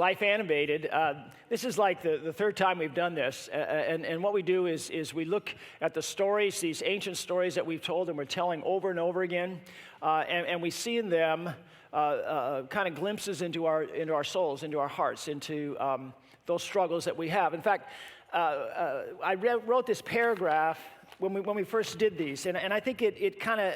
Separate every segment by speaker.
Speaker 1: Life Animated. This is like the third time we've done this. And what we do is we look at the stories, these ancient stories that we've told and we're telling over and over again. And we see in them kind of glimpses into our souls, into our hearts, into those struggles that we have. In fact, I wrote this paragraph when we first did these, and I think it kind of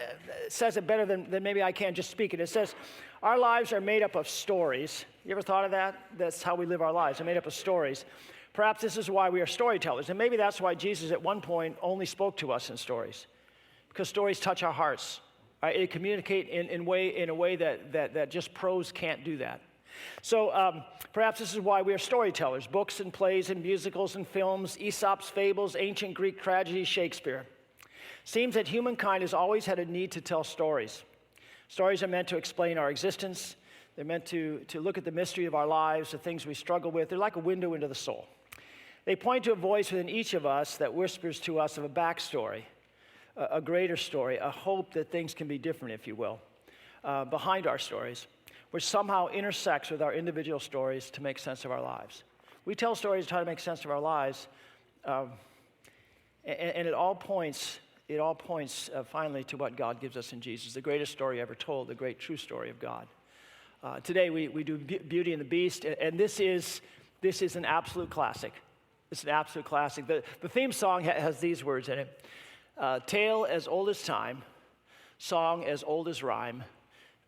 Speaker 1: says it better than maybe I can just speak it. It says, our lives are made up of stories. You ever thought of that? That's how we live our lives. They're made up of stories. Perhaps this is why we are storytellers, and maybe that's why Jesus at one point only spoke to us in stories, because stories touch our hearts. Right? It communicate in a way that just prose can't do that. So perhaps this is why we are storytellers. Books and plays and musicals and films, Aesop's fables, ancient Greek tragedy, Shakespeare. Seems that humankind has always had a need to tell stories. Stories are meant to explain our existence. They're meant to look at the mystery of our lives, the things we struggle with. They're like a window into the soul. They point to a voice within each of us that whispers to us of a backstory, a greater story, a hope that things can be different, if you will, behind our stories, which somehow intersects with our individual stories to make sense of our lives. We tell stories to try to make sense of our lives, and it all points finally to what God gives us in Jesus, the greatest story ever told, the great true story of God. Today we do Beauty and the Beast, and this is an absolute classic. It's an absolute classic. The theme song has these words in it: tale as old as time, song as old as rhyme,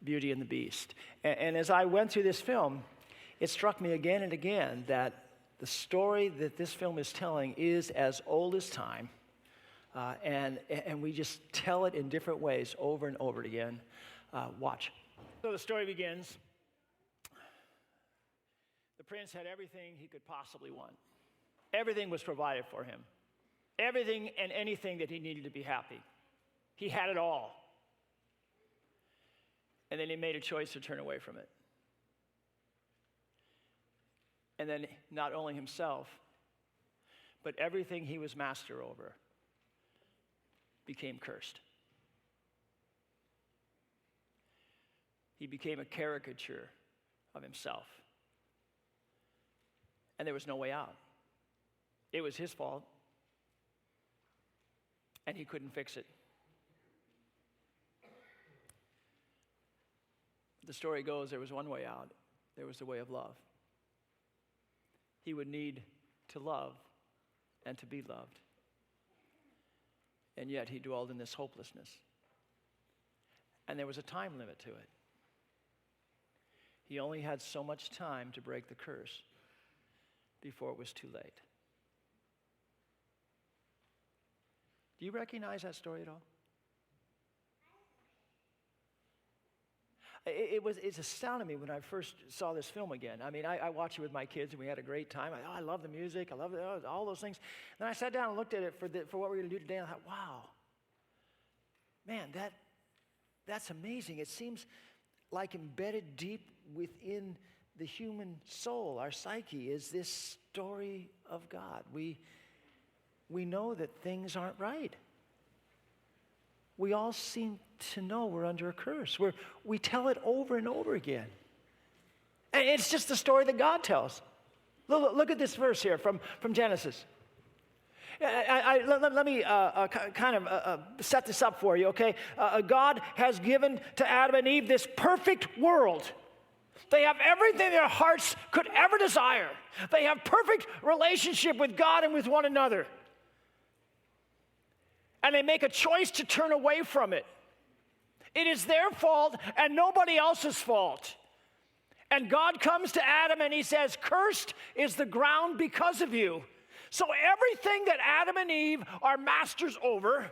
Speaker 1: Beauty and the Beast. And as I went through this film, it struck me again and again that the story that this film is telling is as old as time, and we just tell it in different ways over and over again. Watch. So the story begins. The prince had everything he could possibly want. Everything was provided for him. Everything and anything that he needed to be happy. He had it all. And then he made a choice to turn away from it. And then not only himself, but everything he was master over became cursed. He became a caricature of himself. And there was no way out. It was his fault. And he couldn't fix it. The story goes, there was one way out. There was the way of love. He would need to love and to be loved. And yet he dwelled in this hopelessness. And there was a time limit to it. He only had so much time to break the curse before it was too late. Do you recognize that story at all? It's astounded me when I first saw this film again. I mean, I watched it with my kids, and we had a great time. I love the music. I love all those things. Then I sat down and looked at it for what we're going to do today, and I thought, wow, man, that's amazing. It seems like embedded deep within the human soul, our psyche, is this story of God. We know that things aren't right. We all seem to know we're under a curse. We tell it over and over again. And it's just the story that God tells. Look at this verse here from Genesis. Let me kind of set this up for you, okay? God has given to Adam and Eve this perfect world. They have everything their hearts could ever desire. They have perfect relationship with God and with one another. And they make a choice to turn away from it. It is their fault and nobody else's fault. And God comes to Adam and he says, cursed is the ground because of you. So everything that Adam and Eve are masters over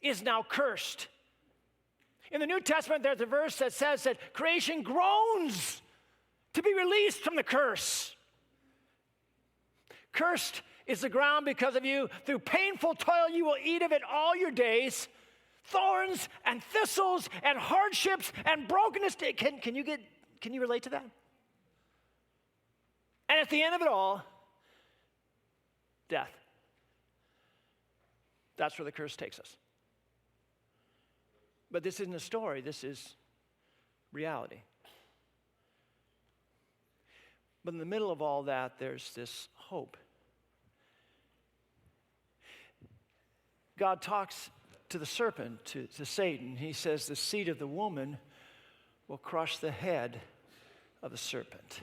Speaker 1: is now cursed. In the New Testament, there's a verse that says that creation groans to be released from the curse. Cursed is the ground because of you. Through painful toil you will eat of it all your days. Thorns and thistles and hardships and brokenness. Can you relate to that? And at the end of it all, death. That's where the curse takes us. But this isn't a story, this is reality. But in the middle of all that, there's this hope. God talks to the serpent, to Satan. He says, the seed of the woman will crush the head of the serpent.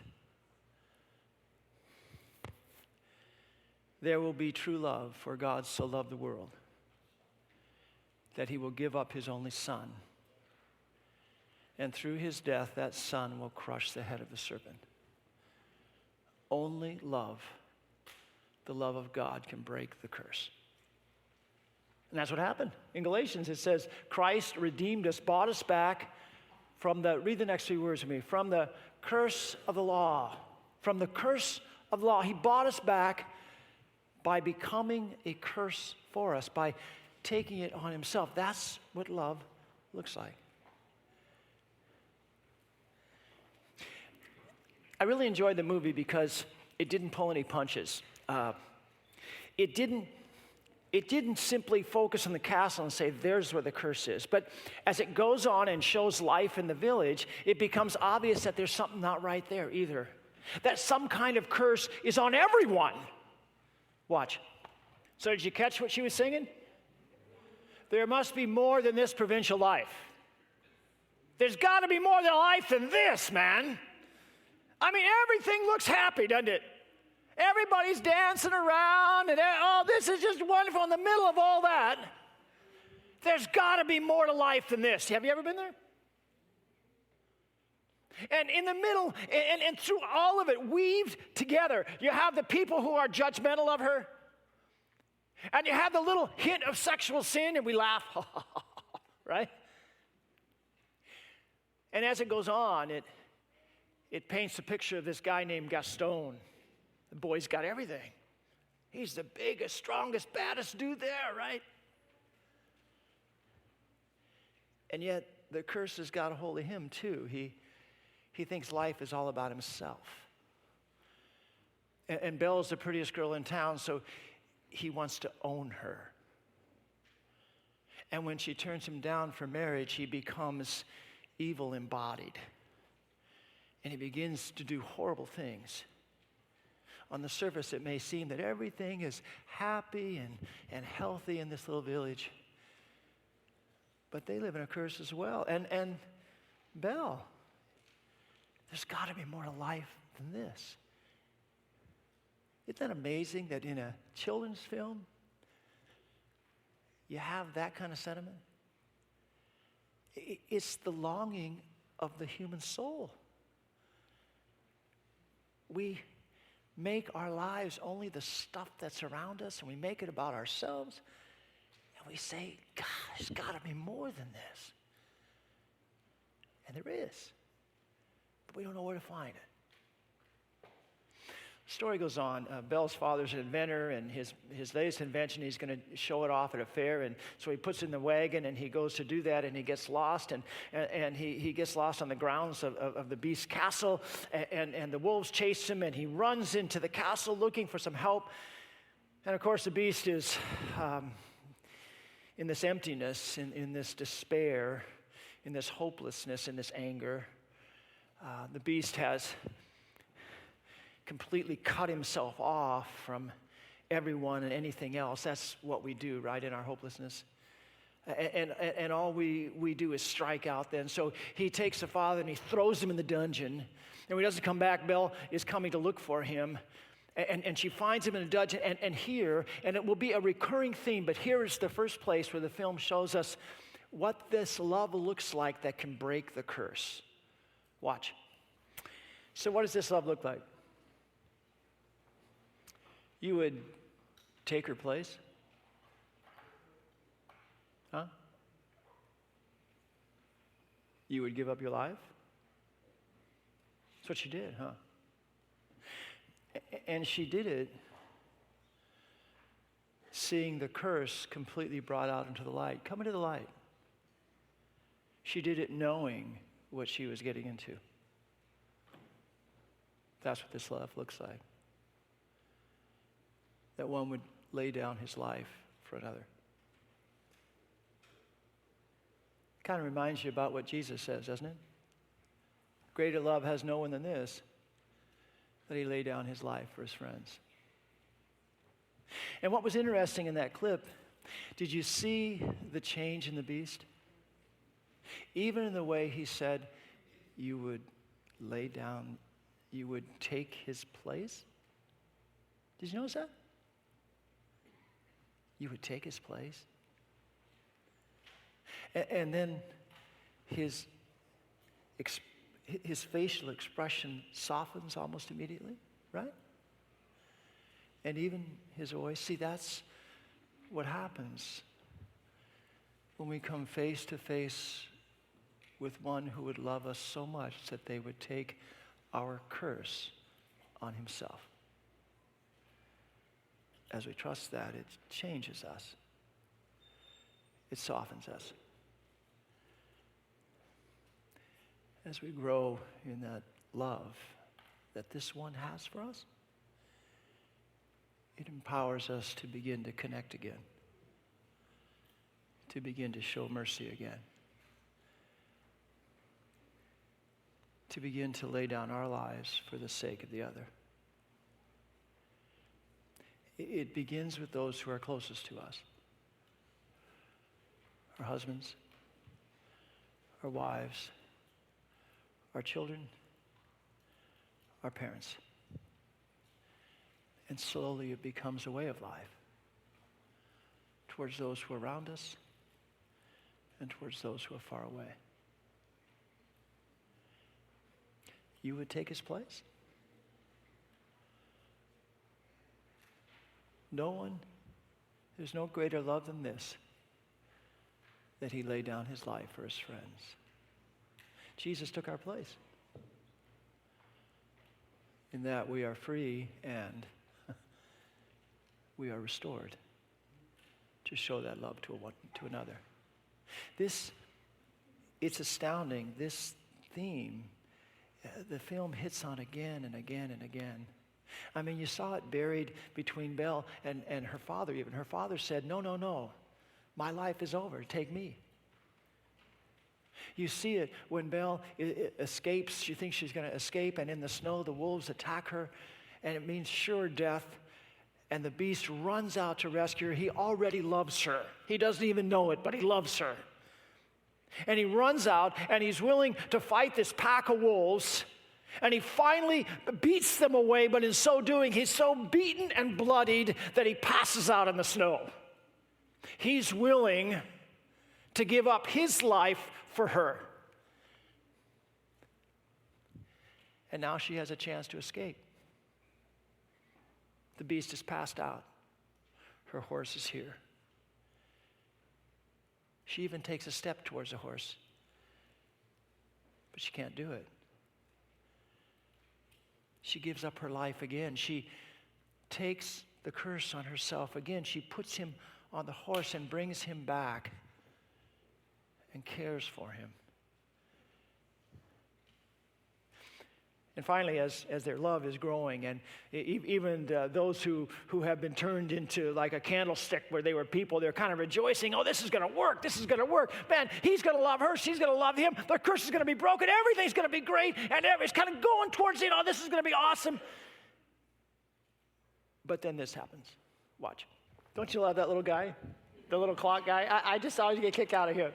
Speaker 1: There will be true love, for God so loved the world that he will give up his only son. And through his death, that son will crush the head of the serpent. Only love, the love of God, can break the curse. And that's what happened. In Galatians, it says, Christ redeemed us, bought us back from read the next three words with me, from the curse of the law. From the curse of the law. He bought us back by becoming a curse for us, by taking it on himself. That's what love looks like. I really enjoyed the movie because it didn't pull any punches. It didn't simply focus on the castle and say, there's where the curse is. But as it goes on and shows life in the village, it becomes obvious that there's something not right there either. That some kind of curse is on everyone. Watch. So did you catch what she was singing? There must be more than this provincial life. There's got to be more than life than this, man. I mean, everything looks happy, doesn't it? Everybody's dancing around, and oh, this is just wonderful. In the middle of all that, there's got to be more to life than this. Have you ever been there? And in the middle, and through all of it, weaved together, you have the people who are judgmental of her, and you have the little hint of sexual sin, and we laugh, right? And as it goes on, it paints a picture of this guy named Gaston. The boy's got everything. He's the biggest, strongest, baddest dude there, right? And yet, the curse has got a hold of him, too. He thinks life is all about himself. And Belle's the prettiest girl in town, so he wants to own her. And when she turns him down for marriage, he becomes evil embodied. And he begins to do horrible things. On the surface, it may seem that everything is happy and healthy in this little village. But they live in a curse as well. And Belle, there's got to be more to life than this. Isn't that amazing that in a children's film, you have that kind of sentiment? It's the longing of the human soul. We make our lives only the stuff that's around us, and we make it about ourselves, and we say, God, there's got to be more than this. And there is, but we don't know where to find it. The story goes on. Belle's father's an inventor, and his latest invention, he's going to show it off at a fair, and so he puts it in the wagon, and he goes to do that, and he gets lost, and he gets lost on the grounds of the beast's castle, and the wolves chase him, and he runs into the castle looking for some help, and of course the beast is in this emptiness, in this despair, in this hopelessness, in this anger. The beast has completely cut himself off from everyone and anything else. That's what we do, right, in our hopelessness. And all we do is strike out then. So he takes the father and he throws him in the dungeon. And when he doesn't come back, Belle is coming to look for him. And she finds him in a dungeon. And here, and it will be a recurring theme, but here is the first place where the film shows us what this love looks like that can break the curse. Watch. So what does this love look like? You would take her place? Huh? You would give up your life? That's what she did, huh? And she did it seeing the curse completely brought out into the light. Come into the light. She did it knowing what she was getting into. That's what this love looks like. That one would lay down his life for another. Kind of reminds you about what Jesus says, doesn't it? Greater love has no one than this, that he laid down his life for his friends. And what was interesting in that clip, did you see the change in the beast? Even in the way he said, you would lay down, you would take his place? Did you notice that? You would take his place? And then his facial expression softens almost immediately, right? And even his voice. See, that's what happens when we come face to face with one who would love us so much that they would take our curse on himself. As we trust that, it changes us. It softens us. As we grow in that love that this one has for us, it empowers us to begin to connect again, to begin to show mercy again, to begin to lay down our lives for the sake of the other. It begins with those who are closest to us, our husbands, our wives, our children, our parents. And slowly it becomes a way of life towards those who are around us and towards those who are far away. You would take his place? There's no greater love than this, that he laid down his life for his friends. Jesus took our place. In that we are free and we are restored to show that love to another. It's astounding. This theme, the film hits on again and again and again. I mean, you saw it buried between Belle and her father even. Her father said, no, my life is over, take me. You see it when Belle escapes. She thinks she's going to escape, and in the snow, the wolves attack her, and it means sure death. And the beast runs out to rescue her. He already loves her. He doesn't even know it, but he loves her. And he runs out, and he's willing to fight this pack of wolves, and he finally beats them away, but in so doing, he's so beaten and bloodied that he passes out in the snow. He's willing to give up his life for her. And now she has a chance to escape. The beast is passed out. Her horse is here. She even takes a step towards the horse, but she can't do it. She gives up her life again. She takes the curse on herself again. She puts him on the horse and brings him back and cares for him. And finally, as their love is growing, and even those who have been turned into like a candlestick where they were people, they're kind of rejoicing, oh, this is going to work, this is going to work. Man, he's going to love her, she's going to love him, the curse is going to be broken, everything's going to be great, and it's kind of going towards, this is going to be awesome. But then this happens. Watch. Don't you love that little guy? The little clock guy? I just always get kicked out of him.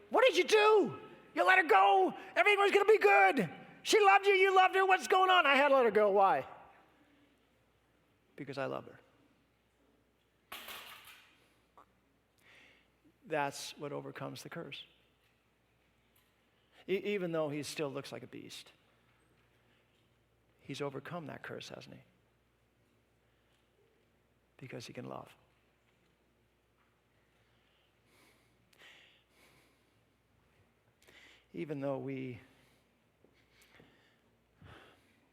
Speaker 1: What did you do? You let her go. Everything was going to be good. She loved you, you loved her. What's going on? I had to let her go. Why? Because I love her. That's what overcomes the curse. Even though he still looks like a beast, he's overcome that curse, hasn't he? Because he can love. Even though we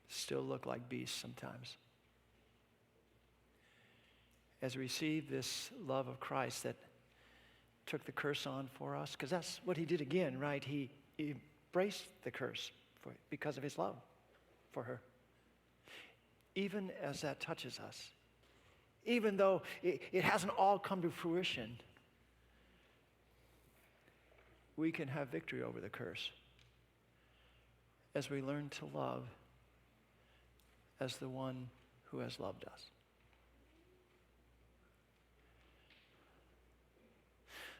Speaker 1: still look like beasts sometimes, as we receive this love of Christ that took the curse on for us, because that's what he did again, right? He embraced the curse because of his love for her. Even as that touches us, even though it hasn't all come to fruition, we can have victory over the curse as we learn to love as the one who has loved us.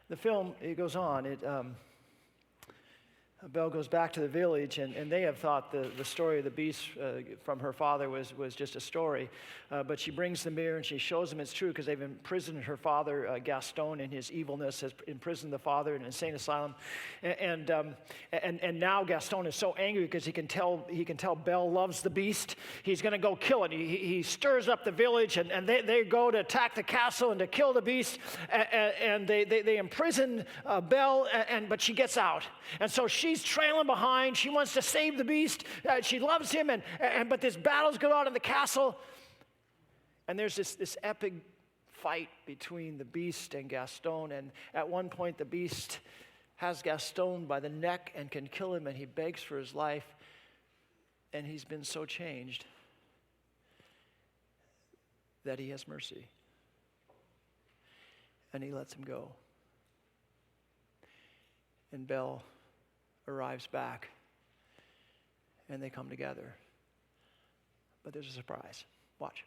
Speaker 1: The film, it goes on, Belle goes back to the village, and they have thought the story of the beast from her father was just a story. But she brings the mirror and she shows them it's true because they've imprisoned her father, Gaston, in his evilness, has imprisoned the father in an insane asylum. And now Gaston is so angry because he can tell Belle loves the beast. He's going to go kill it. He stirs up the village, and they go to attack the castle and to kill the beast. And they imprison Belle, but she gets out. And so she's trailing behind. She wants to save the beast. She loves him, but this battle's going on in the castle. And there's this epic fight between the beast and Gaston. And at one point, the beast has Gaston by the neck and can kill him, and he begs for his life. And he's been so changed that he has mercy. And he lets him go. And Belle arrives back, and they come together. But there's a surprise. Watch.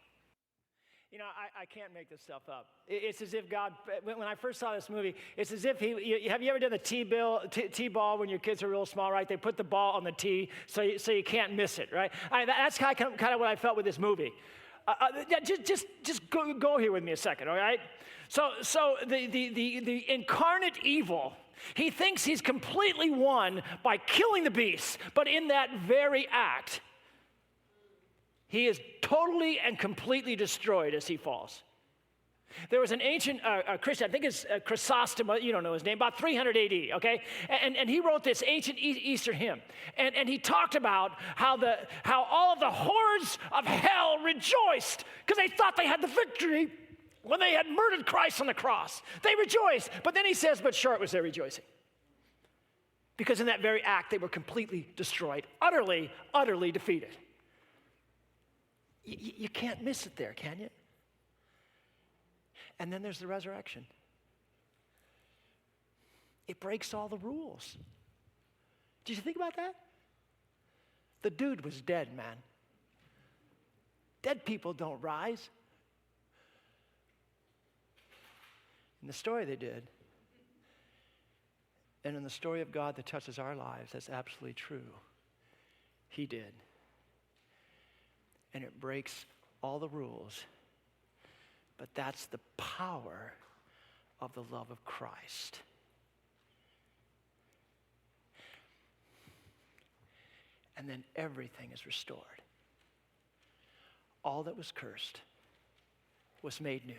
Speaker 1: You know, I can't make this stuff up. It's as if God, when I first saw this movie, it's as if have you ever done the T-ball when your kids are real small, right? They put the ball on the tee so you can't miss it, right? That's kind of what I felt with this movie. Just go here with me a second, all right? So the incarnate evil, he thinks he's completely won by killing the beast, but in that very act, he is totally and completely destroyed as he falls. There was an ancient Christian, I think it's Chrysostom, you don't know his name, about 300 AD, okay? And he wrote this ancient Eastern hymn. And he talked about how all of the hordes of hell rejoiced because they thought they had the victory when they had murdered Christ on the cross. They rejoiced. But then he says, but short was their rejoicing. Because in that very act, they were completely destroyed, utterly, utterly defeated. You can't miss it there, can you? And then there's the resurrection. It breaks all the rules. Did you think about that? The dude was dead, man. Dead people don't rise. In the story they did. And in the story of God that touches our lives, that's absolutely true. He did. And it breaks all the rules. But that's the power of the love of Christ. And then everything is restored. All that was cursed was made new.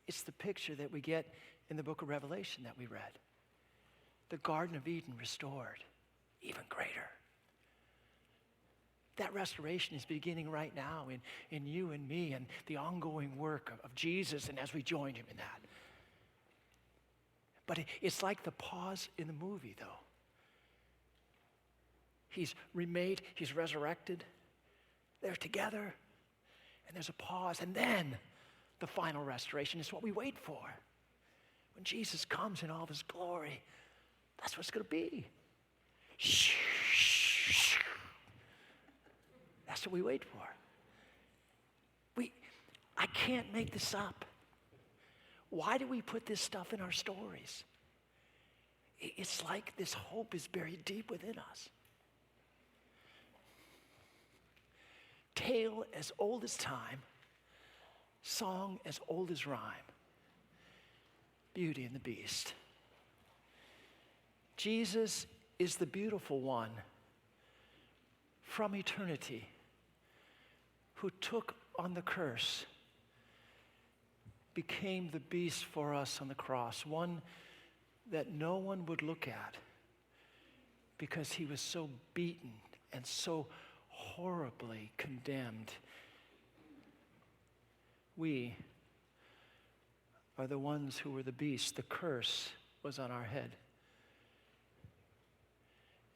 Speaker 1: It's the picture that we get in the book of Revelation that we read. The Garden of Eden restored, even greater. That restoration is beginning right now in you and me and the ongoing work of Jesus and as we join him in that. But it's like the pause in the movie, though. He's remade, he's resurrected. They're together, and there's a pause, and then the final restoration is what we wait for. When Jesus comes in all of his glory, that's what it's going to be. That's what we wait for. I can't make this up. Why do we put this stuff in our stories? It's like this hope is buried deep within us. Tale as old as time, song as old as rhyme. Beauty and the Beast. Jesus is the beautiful one from eternity who took on the curse, became the beast for us on the cross, one that no one would look at because he was so beaten and so horribly condemned. We are the ones who were the beast. The curse was on our head.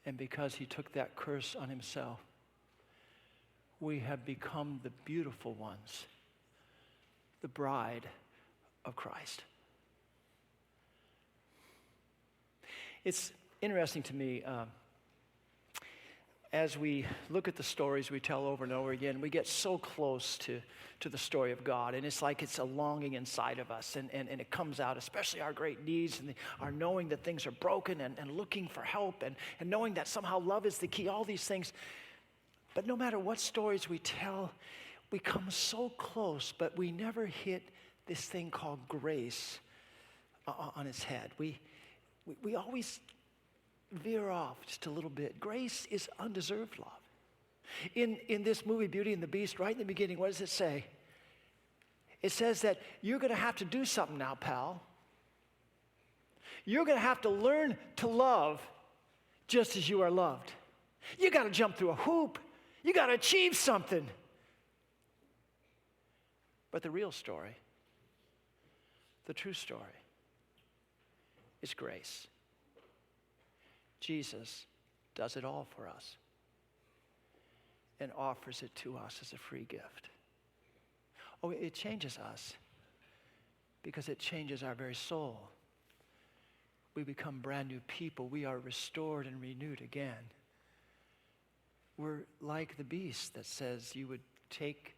Speaker 1: And because he took that curse on himself, we have become the beautiful ones, the bride of Christ. It's interesting to me, as we look at the stories we tell over and over again, we get so close to the story of God. And it's like it's a longing inside of us. And it comes out, especially our great needs and our knowing that things are broken and looking for help and knowing that somehow love is the key, all these things. But no matter what stories we tell, we come so close, but we never hit this thing called grace on its head. We always veer off just a little bit. Grace is undeserved love. In this movie, Beauty and the Beast, right in the beginning, what does it say? It says that you're going to have to do something now, pal. You're going to have to learn to love just as you are loved. You got to jump through a hoop. You got to achieve something. But the real story, the true story, is grace. Jesus does it all for us and offers it to us as a free gift. Oh, it changes us because it changes our very soul. We become brand new people. We are restored and renewed again. We're like the beast that says, you would take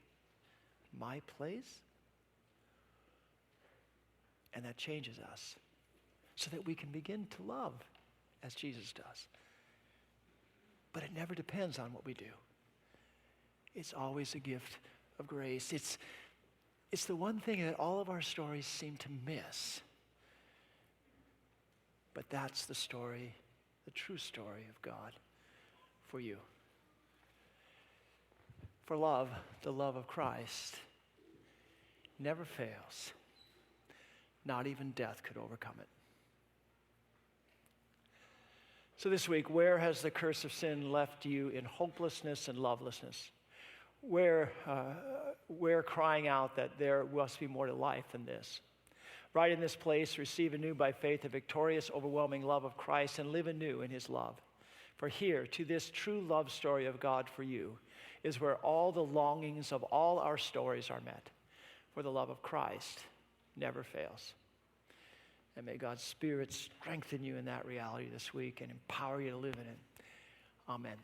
Speaker 1: my place? And that changes us so that we can begin to love as Jesus does. But it never depends on what we do. It's always a gift of grace. It's the one thing that all of our stories seem to miss. But that's the story, the true story of God for you. For love, the love of Christ, never fails. Not even death could overcome it. So this week, where has the curse of sin left you in hopelessness and lovelessness? Where crying out that there must be more to life than this? Right in this place, receive anew by faith the victorious, overwhelming love of Christ and live anew in his love. For here, to this true love story of God for you, is where all the longings of all our stories are met. For the love of Christ never fails. And may God's Spirit strengthen you in that reality this week and empower you to live in it. Amen.